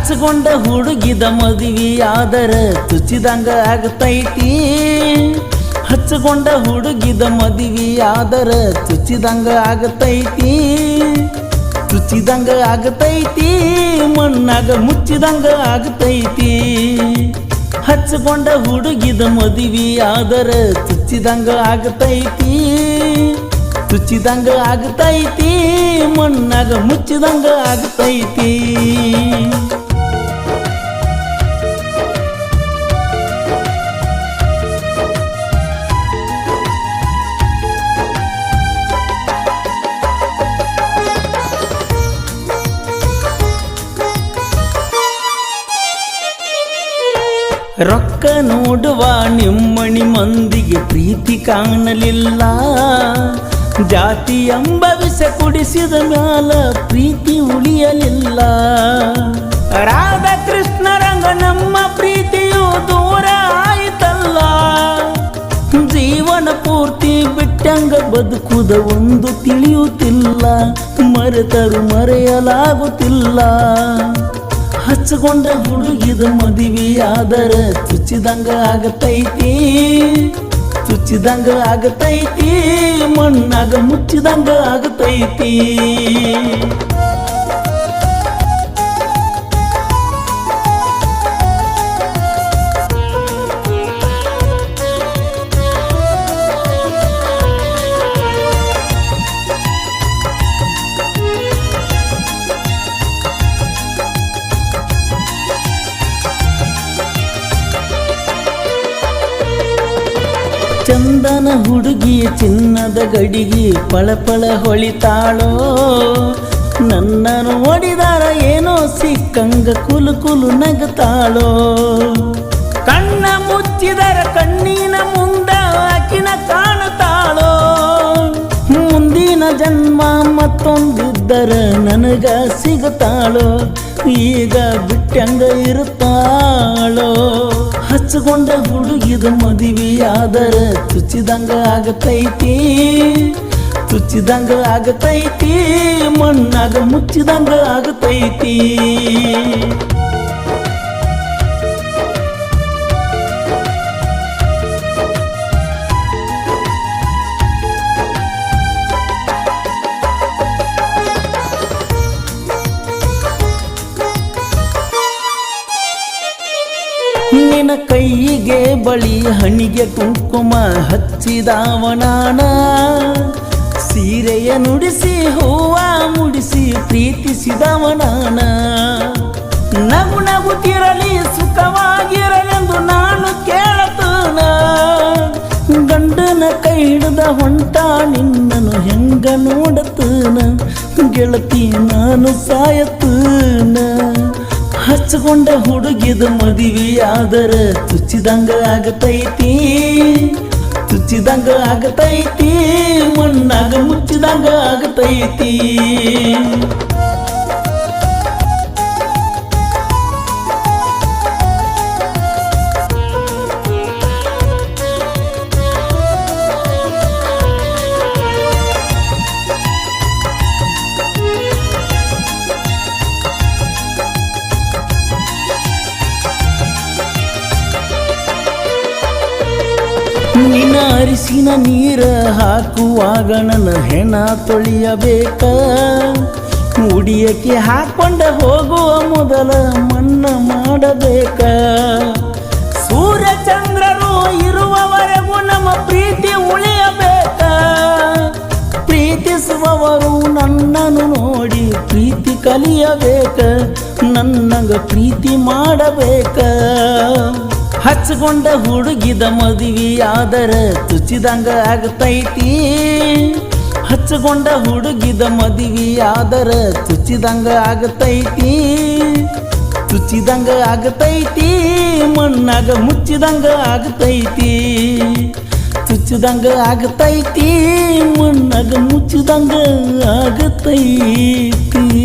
ಹಚ್ಚಗೊಂಡ ಹುಡುಗಿದ ಮದುವೆಯಾದರ ತುಚಿದಂಗ ಆಗತೈತಿ. ಹಚ್ಚಗೊಂಡ ಹುಡುಗಿದ ಮದುವೆಯಾದರ ತುಚಿದಂಗ ಆಗತೈತಿ. ತುಚಿದಂಗ ಆಗತೈತಿ, ಮಣ್ಣಾಗ ಮುಚ್ಚಿದಂಗ ಆಗತೈತಿ. ಹಚ್ಚಗೊಂಡ ಹುಡುಗಿದ ಮದುವೆಯಾದರ ತುಚಿದಂಗ ಆಗತೈತಿ. ತುಚಿದಂಗ ಆಗತೈತಿ, ಮಣ್ಣಾಗ ಮುಚ್ಚಿದಂಗ ಆಗತೈತಿ. ರೊಕ್ಕ ನೋಡುವ ನಿಮ್ಮಣಿ ಮಂದಿಗೆ ಪ್ರೀತಿ ಕಾಣಲಿಲ್ಲ. ಜಾತಿ ಎಂಬ ವಿಷ ಕುಡಿಸಿದ ಮ್ಯಾಲ ಪ್ರೀತಿ ಉಳಿಯಲಿಲ್ಲ. ರಾಧಾಕೃಷ್ಣ ರಂಗ ನಮ್ಮ ಪ್ರೀತಿಯು ದೂರ ಆಯಿತಲ್ಲ. ಜೀವನ ಪೂರ್ತಿ ಬಿಟ್ಟಂಗ ಬದುಕುದ ಒಂದು ತಿಳಿಯುತ್ತಿಲ್ಲ. ಮರೆತರು ಮರೆಯಲಾಗುತ್ತಿಲ್ಲ. ಹಚ್ಚಗೊಂಡ ಹುಡುಗಿದ ಮದುವೆಯಾದರ ತುಚಿದಂಗ ಆಗತೈತಿ. ತುಚಿದಂಗ ಆಗತೈತಿ, ಮಣ್ಣಾಗ ಮುಚ್ಚಿದಂಗ ಆಗತೈತಿ. ಚಂದನ ಹುಡುಗಿ ಚಿನ್ನದ ಗಡಿಗೆ ಪಳಪಳ ಹೊಳಿತಾಳೋ. ನನ್ನ ನೋಡಿದಾರ ಏನೋ ಸಿಕ್ಕಂಗ ಕುಲು ಕುಲು ನಗತಾಳೋ. ಕಣ್ಣ ಮುಚ್ಚಿದರ ಕಣ್ಣಿನ ಮುಂದ ಆಕಿನ ಕಾಣುತ್ತಾಳೋ. ಮುಂದಿನ ಜನ್ಮ ಮತ್ತೊಂದಿದ್ದರ ನನಗ ಸಿಗುತ್ತಾಳೋ. ಈಗ ಬಿಟ್ಟಂಗ ಇರುತ್ತಾಳೋ. ಹಚ್ಚಗೊಂಡ ಹುಡುಗಿದ ಮದುವೆಯಾದರ ತುಚಿದಂಗ ಆಗತೈತಿ. ತುಚಿದಂಗ ಆಗತೈತಿ, ಮಣ್ಣಾಗ ಮುಚ್ಚಿದಂಗ ಆಗತೈತಿ. ನಿನ್ನ ಕೈಗೆ ಬಳಿ ಹಣಿಗೆ ಕುಂಕುಮ ಹಚ್ಚಿದವನಾನ. ಸೀರೆಯ ನುಡಿಸಿ ಹೂವ ಮುಡಿಸಿ ಪ್ರೀತಿಸಿದವನಾನ. ನಗು ನಗುತ್ತಿರಲಿ ಸುಖವಾಗಿರಲೆಂದು ನಾನು ಕೇಳತನ. ಗಂಡನ ಕೈ ಹಿಡಿದ ಹೊಂಟ ನಿನ್ನನು ಹೆಂಗ ನೋಡತನ. ಗೆಳತಿ ನಾನು ಸಾಯತನ. ಹಚ್ಚಗೊಂಡ ಹುಡುಗಿದ ಮದುವೆಯಾದರ ತುಚಿದಂಗ ಆಗತೈತಿ. ತುಚಿದಂಗ ಆಗತೈತಿ, ಮಣ್ಣಾಗ ಮುಚ್ಚಿದಂಗ ಆಗತೈತಿ. ನಿನ್ನ ಅರಿಸಿನ ನೀರ ಹಾಕುವಾಗ ನನ್ನ ಹೆಣ ತೊಳೆಯಬೇಕ. ಉಡಿಯಕ್ಕೆ ಹಾಕೊಂಡ ಹೋಗುವ ಮೊದಲ ಮಣ್ಣ ಮಾಡಬೇಕ. ಸೂರ್ಯ ಚಂದ್ರರು ಇರುವವರೆಗೂ ನಮ್ಮ ಪ್ರೀತಿ ಉಳಿಯಬೇಕ. ಪ್ರೀತಿಸುವವರು ನನ್ನನ್ನು ನೋಡಿ ಪ್ರೀತಿ ಕಲಿಯಬೇಕ. ನನ್ನಂಗ ಪ್ರೀತಿ ಮಾಡಬೇಕ. ಹಚ್ಚಗೊಂಡ ಹುಡುಗಿದ ಮದುವೆಯಾದರ ತುಚಿದಂಗ ಆಗತೈತಿ. ಹಚ್ಚಗೊಂಡ ಹುಡುಗಿದ ಮದುವೆಯಾದರ ತುಚಿದಂಗ ಆಗತೈತಿ. ತುಚಿದಂಗ ಆಗತೈತಿ, ಮಣ್ಣಾಗ ಮುಚ್ಚಿದಂಗ ಆಗತೈತಿ. ತುಚಿದಂಗ ಆಗತೈತಿ, ಮಣ್ಣಾಗ ಮುಚ್ಚಿದಂಗ ಆಗತೈತಿ.